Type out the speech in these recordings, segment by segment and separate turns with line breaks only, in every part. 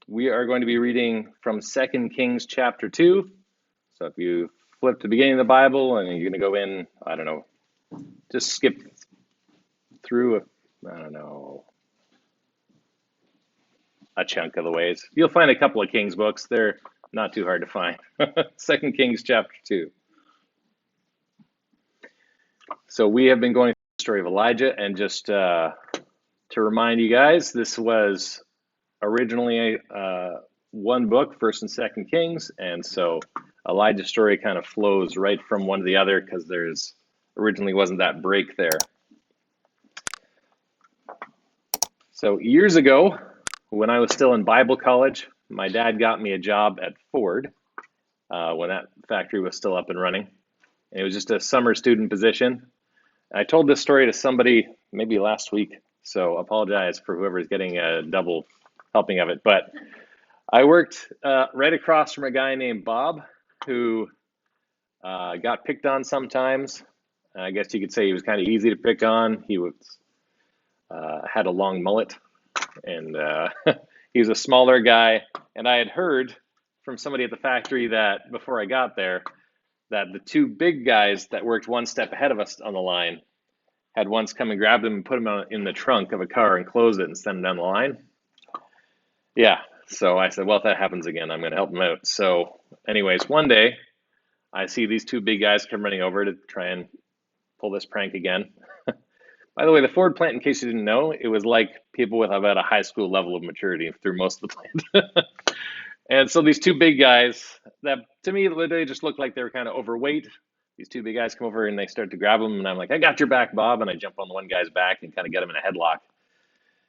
We are going to be reading from 2 Kings chapter 2. So if you flip to the beginning of the Bible and you're going to go in, I don't know, just skip through, a chunk of the ways. You'll find a couple of Kings books. They're not too hard to find. 2 Kings chapter 2. So we have been going through the story of Elijah, and just to remind you guys, this was originally one book, First and Second Kings, and so Elijah's story kind of flows right from one to the other because there's originally wasn't that break there. So years ago, when I was still in Bible college, my dad got me a job at Ford when that factory was still up and running. And it was just a summer student position. I told this story to somebody maybe last week, so apologize for whoever's getting a double helping of it. But I worked right across from a guy named Bob who got picked on sometimes. I guess you could say he was kind of easy to pick on. He was had a long mullet, and he was a smaller guy. And I had heard from somebody at the factory that before I got there, that the two big guys that worked one step ahead of us on the line had once come and grabbed him and put him in the trunk of a car and closed it and send him down the line. Yeah, so I said, well, if that happens again, I'm going to help him out. So anyways, one day I see these two big guys come running over to try and pull this prank again. By the way, the Ford plant, in case you didn't know, it was like people with about a high school level of maturity through most of the plant. And so these two big guys that to me, they just looked like they were kind of overweight. These two big guys come over and they start to grab him. And I'm like, I got your back, Bob. And I jump on the one guy's back and kind of get him in a headlock.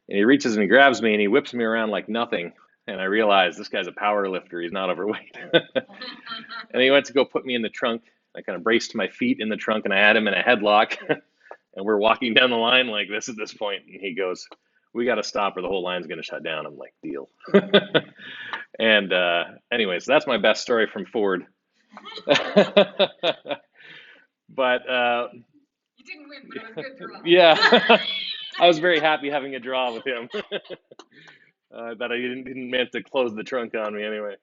And he reaches and he grabs me and he whips me around like nothing. And I realize this guy's a power lifter. He's not overweight. And he went to go put me in the trunk. I kind of braced my feet in the trunk and I had him in a headlock. And we're walking down the line like this at this point. And he goes, we got to stop or the whole line's going to shut down. I'm like, deal. And anyways, that's my best story from Ford. But
you didn't win, but it was a good draw.
Yeah, I was very happy having a draw with him. That I didn't meant to close the trunk on me anyway.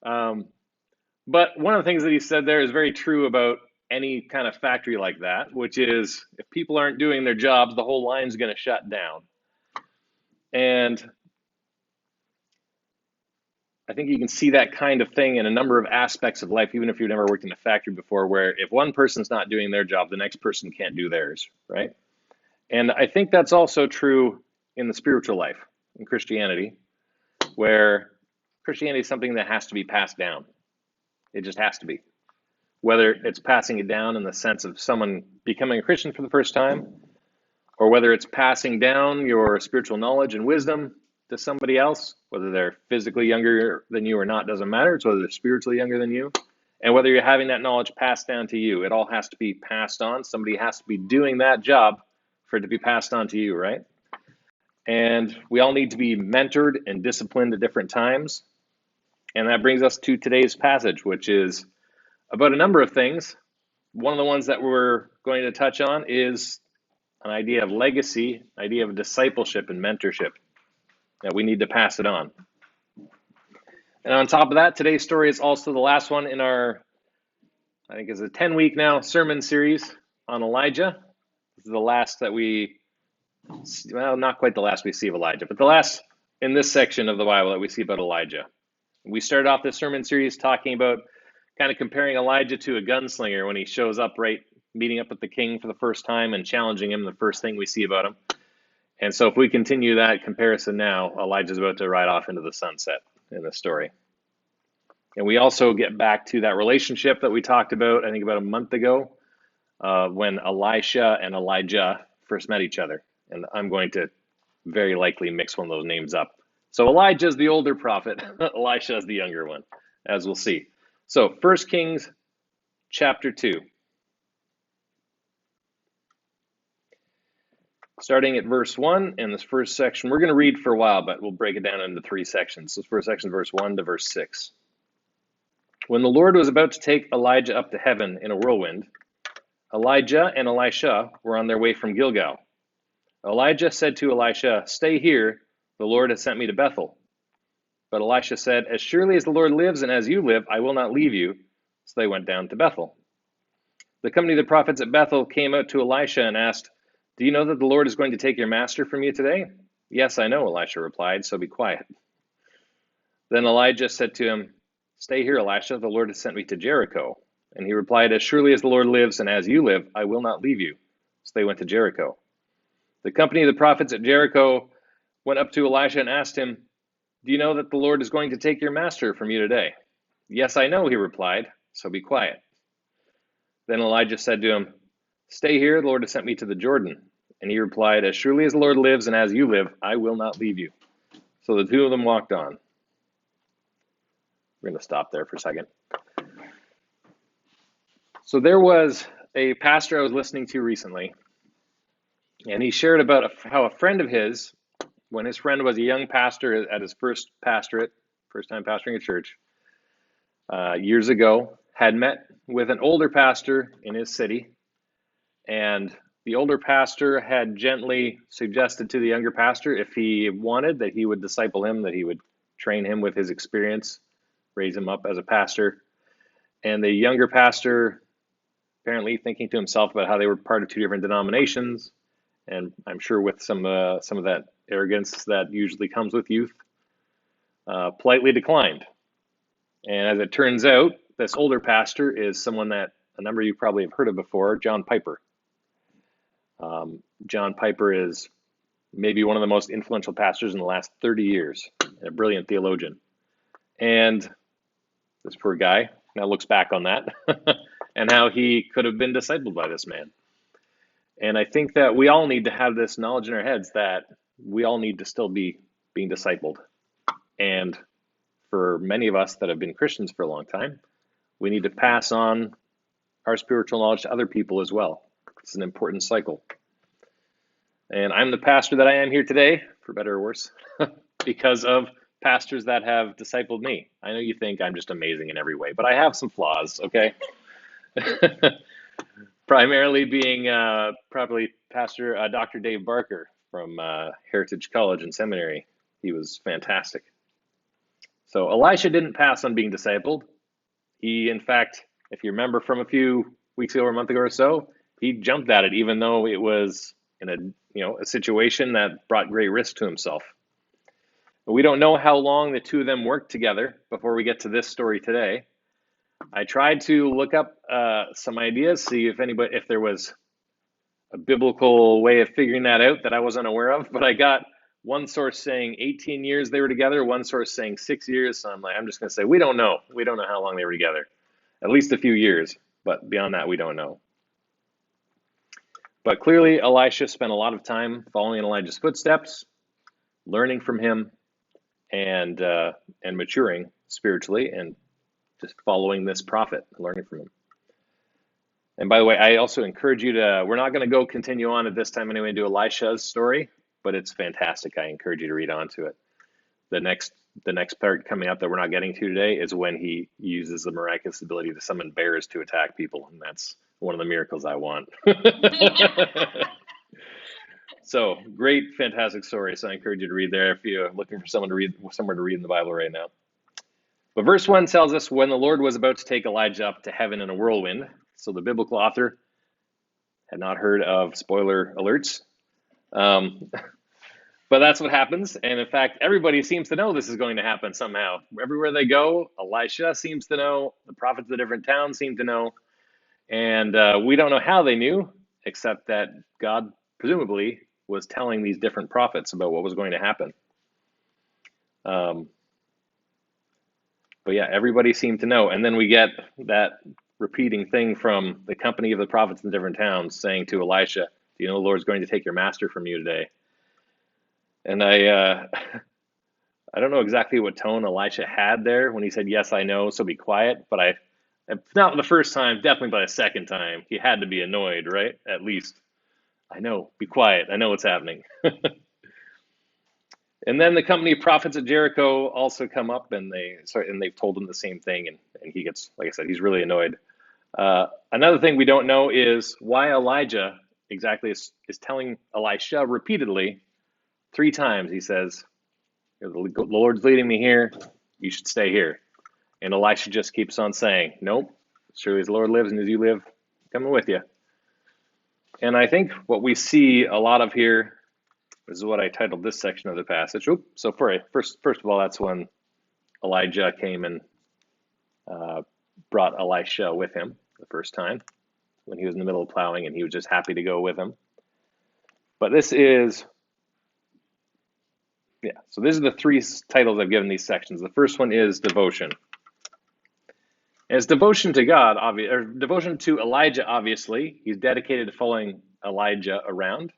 But one of the things that he said there is very true about any kind of factory like that, which is if people aren't doing their jobs, the whole line's going to shut down. And I think you can see that kind of thing in a number of aspects of life, even if you've never worked in a factory before, where if one person's not doing their job, the next person can't do theirs, right? And I think that's also true in the spiritual life, in Christianity, where Christianity is something that has to be passed down. It just has to be. Whether it's passing it down in the sense of someone becoming a Christian for the first time, or whether it's passing down your spiritual knowledge and wisdom to somebody else, whether they're physically younger than you or not, doesn't matter. It's whether they're spiritually younger than you. And whether you're having that knowledge passed down to you, it all has to be passed on. Somebody has to be doing that job for it to be passed on to you, right? And we all need to be mentored and disciplined at different times. And that brings us to today's passage, which is about a number of things. One of the ones that we're going to touch on is an idea of legacy, idea of discipleship and mentorship, that we need to pass it on. And on top of that, today's story is also the last one in our, I think it's a 10-week now sermon series on Elijah. This is the last that well, not quite the last we see of Elijah, but the last in this section of the Bible that we see about Elijah. We started off this sermon series talking about kind of comparing Elijah to a gunslinger when he shows up right, meeting up with the king for the first time and challenging him, the first thing we see about him. And so if we continue that comparison now, Elijah's about to ride off into the sunset in the story. And we also get back to that relationship that we talked about, I think about a month ago, when Elisha and Elijah first met each other. And I'm going to very likely mix one of those names up. So Elijah is the older prophet, Elisha is the younger one, as we'll see. So 1 Kings chapter 2. Starting at verse 1 in this first section, we're going to read for a while, but we'll break it down into three sections. This first section, verse 1 to verse 6. When the Lord was about to take Elijah up to heaven in a whirlwind, Elijah and Elisha were on their way from Gilgal. Elijah said to Elisha, "Stay here, the Lord has sent me to Bethel." But Elisha said, "As surely as the Lord lives and as you live, I will not leave you." So they went down to Bethel. The company of the prophets at Bethel came out to Elisha and asked, "Do you know that the Lord is going to take your master from you today?" "Yes, I know," Elisha replied, "so be quiet." Then Elijah said to him, "Stay here, Elisha, the Lord has sent me to Jericho." And he replied, "As surely as the Lord lives and as you live, I will not leave you." So they went to Jericho. The company of the prophets at Jericho went up to Elisha and asked him, "Do you know that the Lord is going to take your master from you today?" "Yes, I know," he replied, "so be quiet." Then Elijah said to him, "Stay here, the Lord has sent me to the Jordan." And he replied, "As surely as the Lord lives and as you live, I will not leave you." So the two of them walked on. We're going to stop there for a second. So there was a pastor I was listening to recently, and he shared about how a friend of his, when his friend was a young pastor at his first pastorate, first time pastoring a church, years ago, had met with an older pastor in his city, and the older pastor had gently suggested to the younger pastor, if he wanted, that he would disciple him, that he would train him with his experience, raise him up as a pastor. And the younger pastor, apparently thinking to himself about how they were part of two different denominations, and I'm sure with some of that arrogance that usually comes with youth, politely declined. And as it turns out, this older pastor is someone that a number of you probably have heard of before, John Piper. John Piper is maybe one of the most influential pastors in the last 30 years, and a brilliant theologian. And this poor guy now looks back on that and how he could have been discipled by this man. And I think that we all need to have this knowledge in our heads that we all need to still be being discipled. And for many of us that have been Christians for a long time, we need to pass on our spiritual knowledge to other people as well. It's an important cycle. And I'm the pastor that I am here today, for better or worse, because of pastors that have discipled me. I know you think I'm just amazing in every way, but I have some flaws, okay? Primarily being probably Pastor Dr. Dave Barker from Heritage College and Seminary. He was fantastic. So Elisha didn't pass on being discipled. He, in fact, if you remember from a few weeks ago or a month ago or so, he jumped at it, even though it was in a situation that brought great risk to himself. But we don't know how long the two of them worked together before we get to this story today. I tried to look up some ideas, see if there was a biblical way of figuring that out that I wasn't aware of, but I got one source saying 18 years they were together, one source saying 6 years. So I'm just going to say we don't know. We don't know how long they were together. At least a few years, but beyond that, we don't know. But clearly, Elisha spent a lot of time following in Elijah's footsteps, learning from him, and maturing spiritually, and just following this prophet, learning from him. And by the way, I also encourage you to, we're not going to go continue on at this time anyway and do Elisha's story, but it's fantastic. I encourage you to read on to it. The next part coming up that we're not getting to today is when he uses the miraculous ability to summon bears to attack people, and that's one of the miracles I want. So great, fantastic story. So I encourage you to read there if you're looking for somewhere to read in the Bible right now. But verse 1 tells us when the Lord was about to take Elijah up to heaven in a whirlwind. So the biblical author had not heard of spoiler alerts. But that's what happens. And in fact, everybody seems to know this is going to happen somehow. Everywhere they go, Elisha seems to know. The prophets of the different towns seem to know. And we don't know how they knew, except that God presumably was telling these different prophets about what was going to happen. But yeah, everybody seemed to know. And then we get that repeating thing from the company of the prophets in different towns saying to Elisha, "Do you know the Lord's going to take your master from you today?" And I don't know exactly what tone Elisha had there when he said, "Yes, I know, so be quiet." But not the first time, definitely by the second time, he had to be annoyed, right? At least, "I know, be quiet. I know what's happening." And then the company of prophets at Jericho also come up, and they've told him the same thing, and he gets, like I said, he's really annoyed. Another thing we don't know is why Elijah exactly is telling Elisha repeatedly 3 times. He says, The Lord's leading me here. You should stay here. And Elisha just keeps on saying, nope, surely as the Lord lives and as you live, I'm coming with you. And I think what we see a lot of here, this is what I titled this section of the passage. So first of all, that's when Elijah came and brought Elisha with him the first time, when he was in the middle of plowing, and he was just happy to go with him. But this is, so these are the three titles I've given these sections. The first one is devotion. And it's devotion to God, or devotion to Elijah, obviously. He's dedicated to following Elijah around.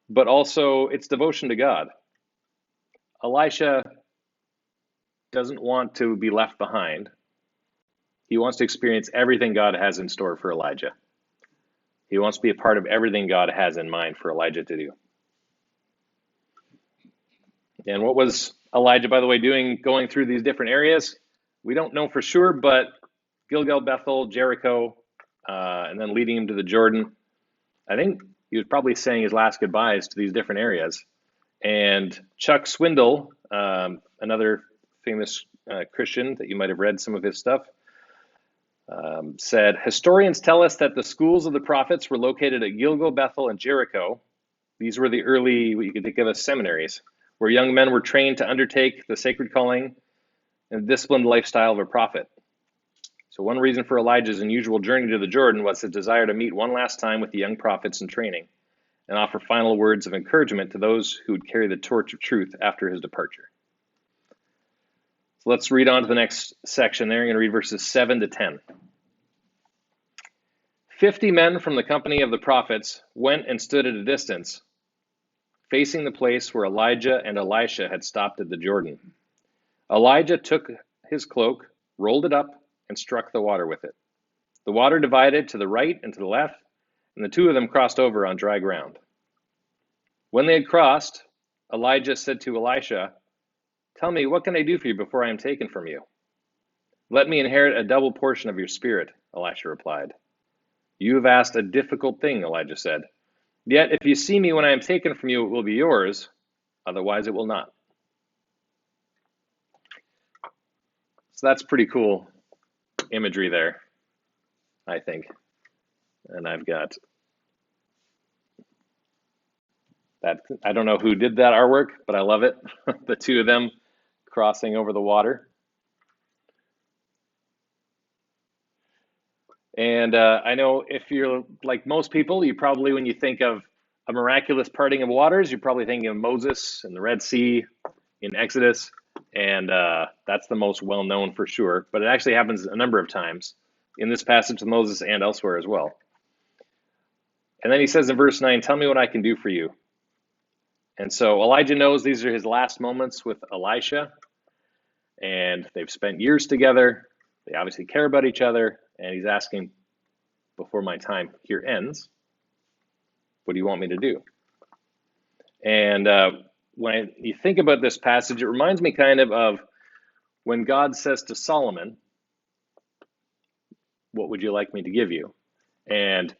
But also, it's devotion to God. Elisha doesn't want to be left behind. He wants to experience everything God has in store for Elijah. He wants to be a part of everything God has in mind for Elijah to do. And what was Elijah, by the way, doing going through these different areas? We don't know for sure, but Gilgal, Bethel, Jericho, and then leading him to the Jordan. I think he was probably saying his last goodbyes to these different areas. And Chuck Swindoll, another famous Christian that you might have read some of his stuff, said, historians tell us that the schools of the prophets were located at Gilgal, Bethel, and Jericho. These were the early, what you could think of as seminaries, where young men were trained to undertake the sacred calling and disciplined lifestyle of a prophet. So one reason for Elijah's unusual journey to the Jordan was his desire to meet one last time with the young prophets in training and offer final words of encouragement to those who would carry the torch of truth after his departure. So let's read on to the next section there. I'm going to read verses 7 to 10. 50 men from the company of the prophets went and stood at a distance, facing the place where Elijah and Elisha had stopped at the Jordan. Elijah took his cloak, rolled it up, and struck the water with it. The water divided to the right and to the left, and the two of them crossed over on dry ground. When they had crossed, Elijah said to Elisha, "Tell me, what can I do for you before I am taken from you?" "Let me inherit a double portion of your spirit," Elisha replied. "You have asked a difficult thing," Elijah said. "Yet if you see me when I am taken from you, it will be yours. Otherwise, it will not." So that's pretty cool imagery there, I think. And I've got that. I don't know who did that artwork, but I love it. The two of them crossing over the water. And I know if you're like most people, you probably, when you think of a miraculous parting of waters, you're probably thinking of Moses and the Red Sea in Exodus. And that's the most well-known for sure. But it actually happens a number of times in this passage with Moses and elsewhere as well. And then he says in verse 9, "Tell me what I can do for you." And so Elijah knows these are his last moments with Elisha. And they've spent years together. They obviously care about each other. And he's asking, before my time here ends, what do you want me to do? And when you think about this passage, it reminds me kind of when God says to Solomon, "What would you like me to give you?" And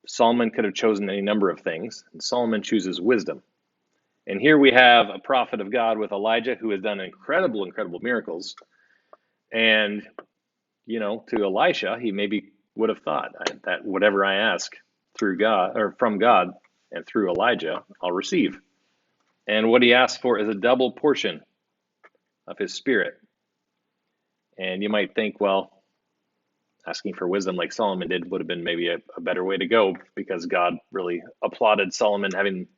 Solomon could have chosen any number of things, and Solomon chooses wisdom. And here we have a prophet of God with Elijah who has done incredible, incredible miracles. And, to Elisha, he maybe would have thought that whatever I ask through God or from God and through Elijah, I'll receive. And what he asked for is a double portion of his spirit. And you might think, well, asking for wisdom like Solomon did would have been maybe a better way to go, because God really applauded Solomon having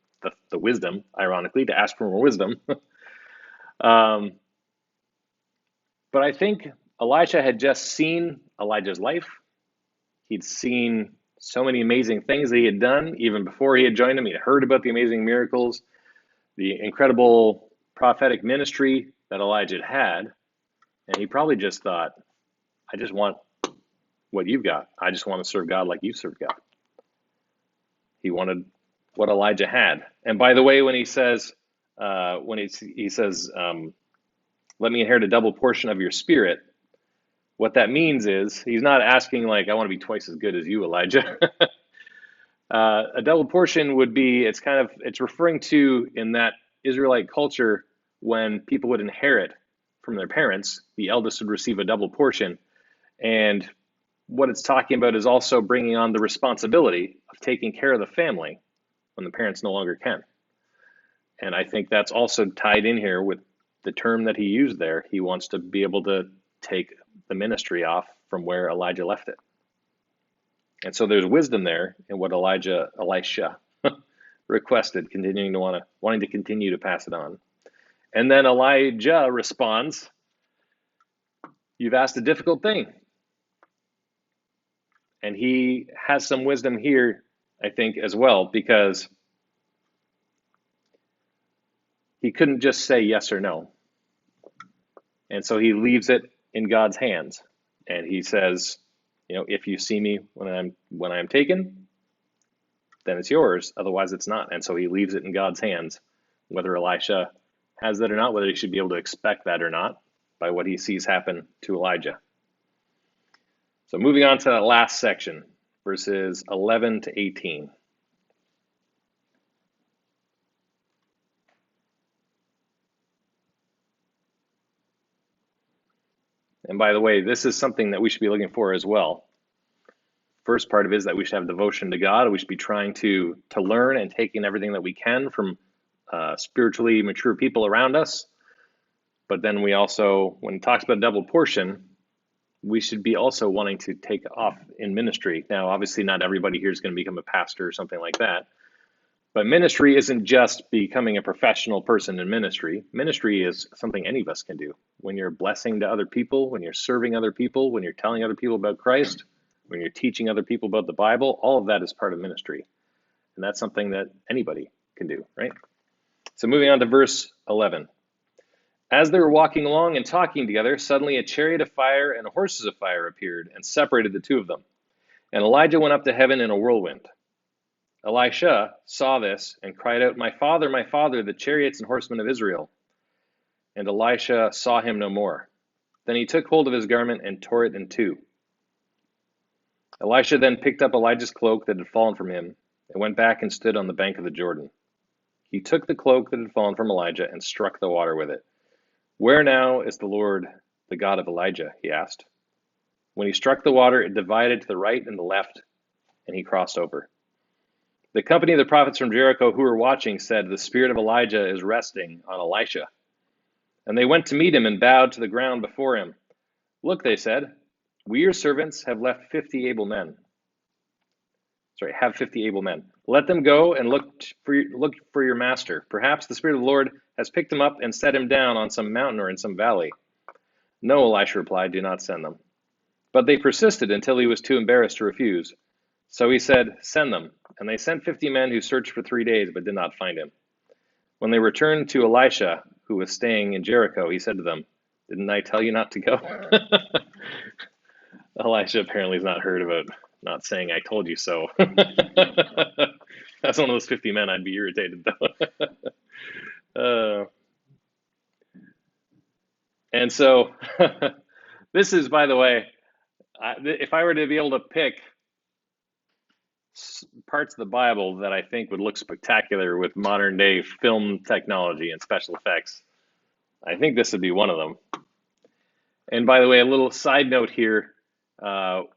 the wisdom, ironically, to ask for more wisdom. But I think Elisha had just seen Elijah's life. He'd seen so many amazing things that he had done even before he had joined him. He had heard about the amazing miracles, the incredible prophetic ministry that Elijah had. And he probably just thought, I just want what you've got. I just want to serve God like you serve God. He wanted what Elijah had. And by the way, when he says, let me inherit a double portion of your spirit, what that means is he's not asking like, I want to be twice as good as you, Elijah. A double portion would be, it's referring to, in that Israelite culture, when people would inherit from their parents, the eldest would receive a double portion. And what it's talking about is also bringing on the responsibility of taking care of the family when the parents no longer can. And I think that's also tied in here with the term that he used there. He wants to be able to take the ministry off from where Elijah left it. And so there's wisdom there in what Elisha requested, wanting to continue to pass it on. And then Elijah responds, "You've asked a difficult thing." And he has some wisdom here, I think, as well, because he couldn't just say yes or no. And so he leaves it in God's hands. And he says, if you see me when I'm taken, then it's yours. Otherwise, it's not. And so he leaves it in God's hands, whether Elisha has that or not, whether he should be able to expect that or not by what he sees happen to Elijah. So moving on to that last section, verses 11 to 18. And by the way, this is something that we should be looking for as well. First part of it is that we should have devotion to God. We should be trying to learn and taking everything that we can from spiritually mature people around us. But then we also, when it talks about double portion, we should be also wanting to take off in ministry. Now, obviously, not everybody here is going to become a pastor or something like that. But ministry isn't just becoming a professional person in ministry. Ministry is something any of us can do. When you're blessing to other people, when you're serving other people, when you're telling other people about Christ, when you're teaching other people about the Bible, all of that is part of ministry. And that's something that anybody can do, right? So moving on to verse 11. As they were walking along and talking together, suddenly a chariot of fire and horses of fire appeared and separated the two of them. And Elijah went up to heaven in a whirlwind. Elisha saw this and cried out, my father, the chariots and horsemen of Israel. And Elisha saw him no more. Then he took hold of his garment and tore it in two. Elisha then picked up Elijah's cloak that had fallen from him and went back and stood on the bank of the Jordan. He took the cloak that had fallen from Elijah and struck the water with it. Where now is the Lord, the God of Elijah? He asked. When he struck the water, it divided to the right and the left, and he crossed over. The company of the prophets from Jericho who were watching said, the spirit of Elijah is resting on Elisha. And they went to meet him and bowed to the ground before him. Look, they said, we, your servants, have 50 able men. Let them go and look for your master. Perhaps the Spirit of the Lord has picked him up and set him down on some mountain or in some valley. No, Elisha replied, do not send them. But they persisted until he was too embarrassed to refuse. So he said, send them. And they sent 50 men who searched for 3 days but did not find him. When they returned to Elisha, who was staying in Jericho, he said to them, didn't I tell you not to go? Elisha apparently has not heard about not saying I told you so. That's one of those 50 men I'd be irritated though. And so this is, by the way, if I were to be able to pick parts of the Bible that I think would look spectacular with modern day film technology and special effects, I think this would be one of them. And by the way, a little side note here,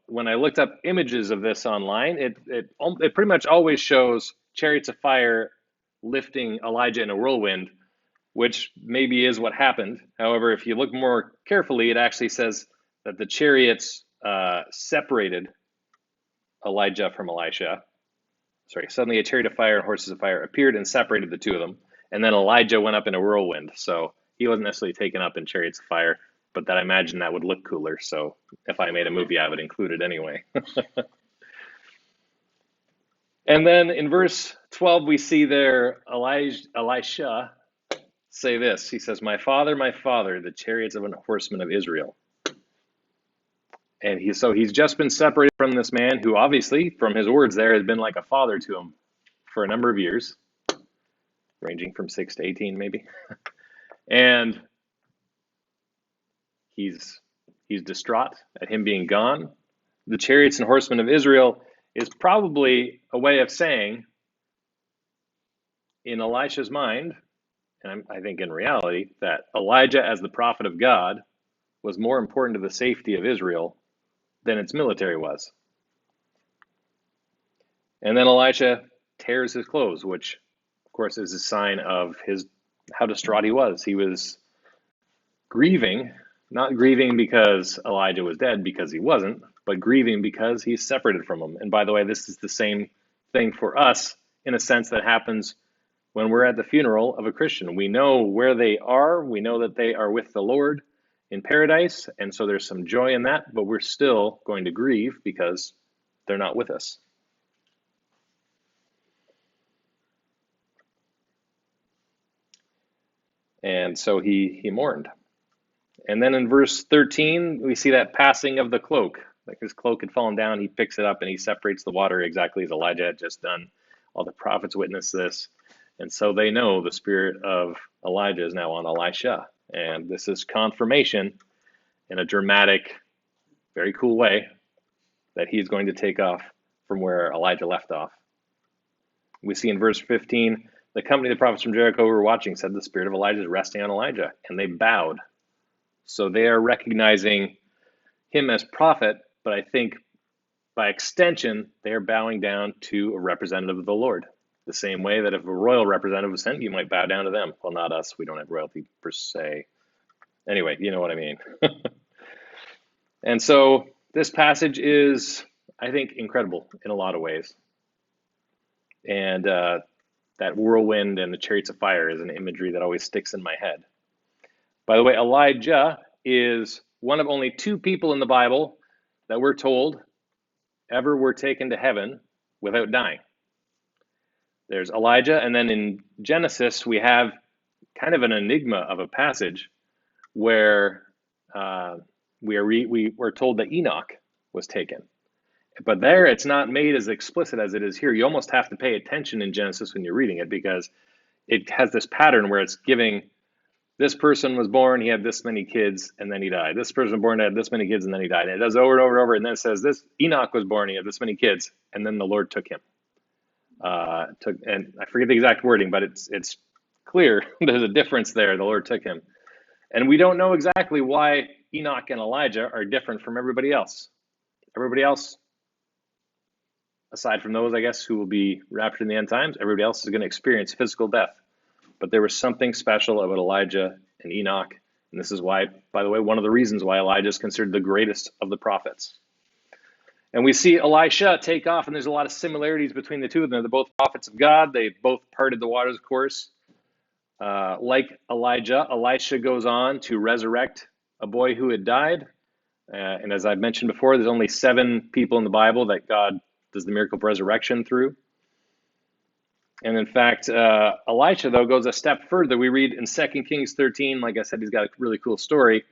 when I looked up images of this online, it pretty much always shows chariots of fire lifting Elijah in a whirlwind, which maybe is what happened. However, if you look more carefully, it actually says that the chariots separated Elijah from Elisha. Suddenly a chariot of fire and horses of fire appeared and separated the two of them. And then Elijah went up in a whirlwind. So he wasn't necessarily taken up in chariots of fire, but that I imagine that would look cooler. So if I made a movie, I would include it anyway. And then in verse 12, we see there Elisha say this. He says, my father, the chariots of a horseman of Israel. And he's just been separated from this man who obviously, from his words there, has been like a father to him for a number of years, ranging from 6 to 18 maybe. And he's distraught at him being gone. The chariots and horsemen of Israel is probably a way of saying, in Elisha's mind, and I think in reality, that Elijah as the prophet of God was more important to the safety of Israel than its military was. And then Elisha tears his clothes, which, of course, is a sign of how distraught he was. He was grieving, not grieving because Elijah was dead, because he wasn't, but grieving because he's separated from him. And by the way, this is the same thing for us in a sense that happens when we're at the funeral of a Christian. We know where they are, we know that they are with the Lord in paradise, and so there's some joy in that, but we're still going to grieve because they're not with us. And so he mourned. And then in verse 13, we see that passing of the cloak. Like his cloak had fallen down, he picks it up and he separates the water exactly as Elijah had just done. All the prophets witness this. And so they know the spirit of Elijah is now on Elisha. And this is confirmation in a dramatic, very cool way that he's going to take off from where Elijah left off. We see in verse 15, the company of the prophets from Jericho who were watching said the spirit of Elijah is resting on Elijah. And they bowed. So they are recognizing him as prophet, but I think by extension, they are bowing down to a representative of the Lord. The same way that if a royal representative was sent, you might bow down to them. Well, not us. We don't have royalty per se. Anyway, you know what I mean. And so this passage is, I think, incredible in a lot of ways. And that whirlwind and the chariots of fire is an imagery that always sticks in my head. By the way, Elijah is one of only two people in the Bible that we're told ever were taken to heaven without dying. There's Elijah, and then in Genesis, we have kind of an enigma of a passage where we're told that Enoch was taken. But there, it's not made as explicit as it is here. You almost have to pay attention in Genesis when you're reading it, because it has this pattern where it's giving this person was born, he had this many kids, and then he died. This person was born, had this many kids, and then he died. And it does over and over and over, and then it says this Enoch was born, he had this many kids, and then the Lord took him. And I forget the exact wording, but it's clear there's a difference there. The Lord took him. And we don't know exactly why Enoch and Elijah are different from everybody else. Everybody else, aside from those, I guess, who will be raptured in the end times, everybody else is going to experience physical death. But there was something special about Elijah and Enoch. And this is why, by the way, one of the reasons why Elijah is considered the greatest of the prophets. And we see Elisha take off, and there's a lot of similarities between the two of them. They're both prophets of God. They both parted the waters, of course. Like Elijah, Elisha goes on to resurrect a boy who had died. And as I've mentioned before, there's only 7 people in the Bible that God does the miracle of resurrection through. And in fact, Elisha, though, goes a step further. We read in 2 Kings 13, like I said, he's got a really cool story,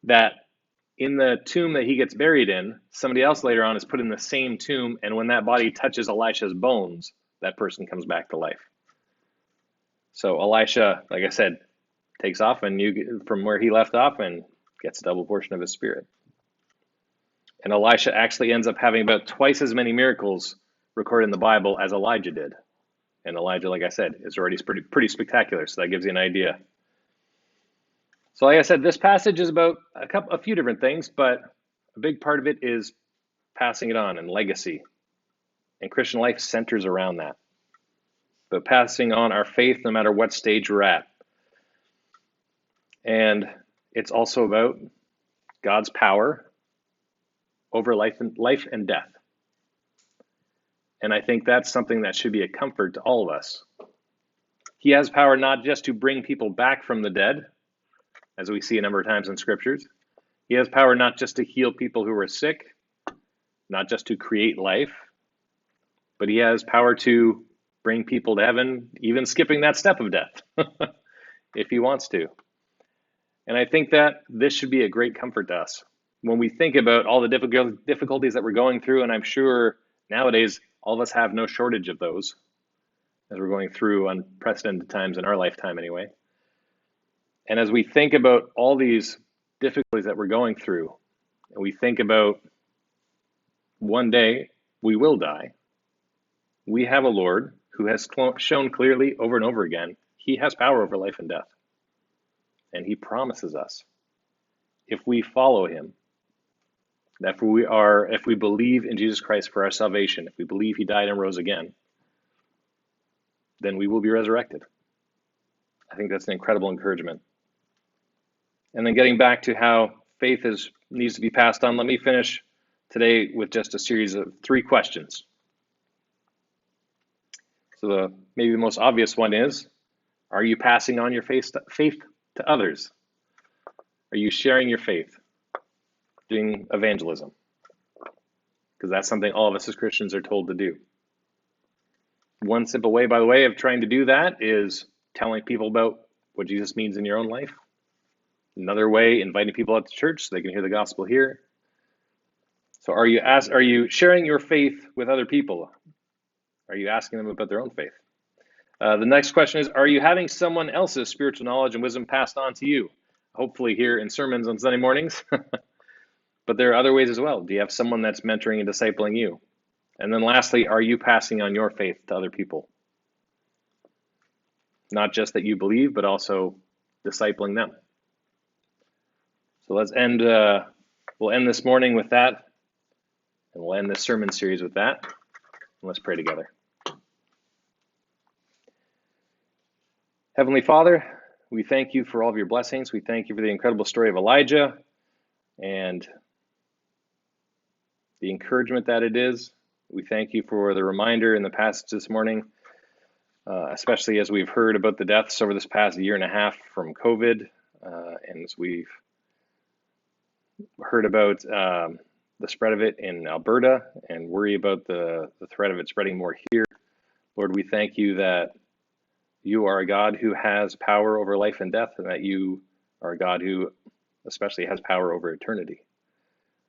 that in the tomb that he gets buried in, somebody else later on is put in the same tomb, and when that body touches Elisha's bones, that person comes back to life. So Elisha, like I said, takes off from where he left off and gets a double portion of his spirit. And Elisha actually ends up having about twice as many miracles recorded in the Bible as Elijah did. And Elijah, like I said, is already pretty spectacular, so that gives you an idea. So like I said, this passage is about a few different things, but a big part of it is passing it on and legacy. And Christian life centers around that. But passing on our faith no matter what stage we're at. And it's also about God's power over life and death. And I think that's something that should be a comfort to all of us. He has power not just to bring people back from the dead, as we see a number of times in scriptures. He has power not just to heal people who are sick, not just to create life, but he has power to bring people to heaven, even skipping that step of death, if he wants to. And I think that this should be a great comfort to us. When we think about all the difficulties that we're going through, and I'm sure nowadays all of us have no shortage of those, as we're going through unprecedented times in our lifetime anyway. And as we think about all these difficulties that we're going through, and we think about one day we will die, we have a Lord who has shown clearly over and over again He has power over life and death. And he promises us, if we follow him, that if we believe in Jesus Christ for our salvation, if we believe he died and rose again, then we will be resurrected. I think that's an incredible encouragement. And then getting back to how faith needs to be passed on, let me finish today with just a series of 3 questions. So maybe the most obvious one is, are you passing on your faith to others? Are you sharing your faith? Doing evangelism? Because that's something all of us as Christians are told to do. One simple way, by the way, of trying to do that is telling people about what Jesus means in your own life. Another way, inviting people out to church so they can hear the gospel here. So are you sharing your faith with other people? Are you asking them about their own faith? The next question is, are you having someone else's spiritual knowledge and wisdom passed on to you? Hopefully here in sermons on Sunday mornings. But there are other ways as well. Do you have someone that's mentoring and discipling you? And then lastly, are you passing on your faith to other people? Not just that you believe, but also discipling them. So we'll end this morning with that, and we'll end this sermon series with that. And let's pray together. Heavenly Father, we thank you for all of your blessings. We thank you for the incredible story of Elijah and the encouragement that it is. We thank you for the reminder in the passage this morning, especially as we've heard about the deaths over this past year and a half from COVID, and as we've heard about the spread of it in Alberta and worry about the threat of it spreading more here. Lord, we thank you that you are a God who has power over life and death, and that you are a God who especially has power over eternity.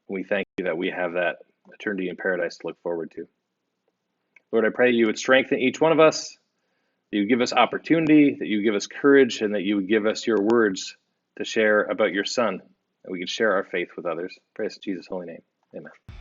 We thank you that we have that eternity in paradise to look forward to. Lord, I pray you would strengthen each one of us, that you give us opportunity, that you give us courage, and that you would give us your words to share about your Son, that we could share our faith with others. Praise in Jesus' holy name. Amen.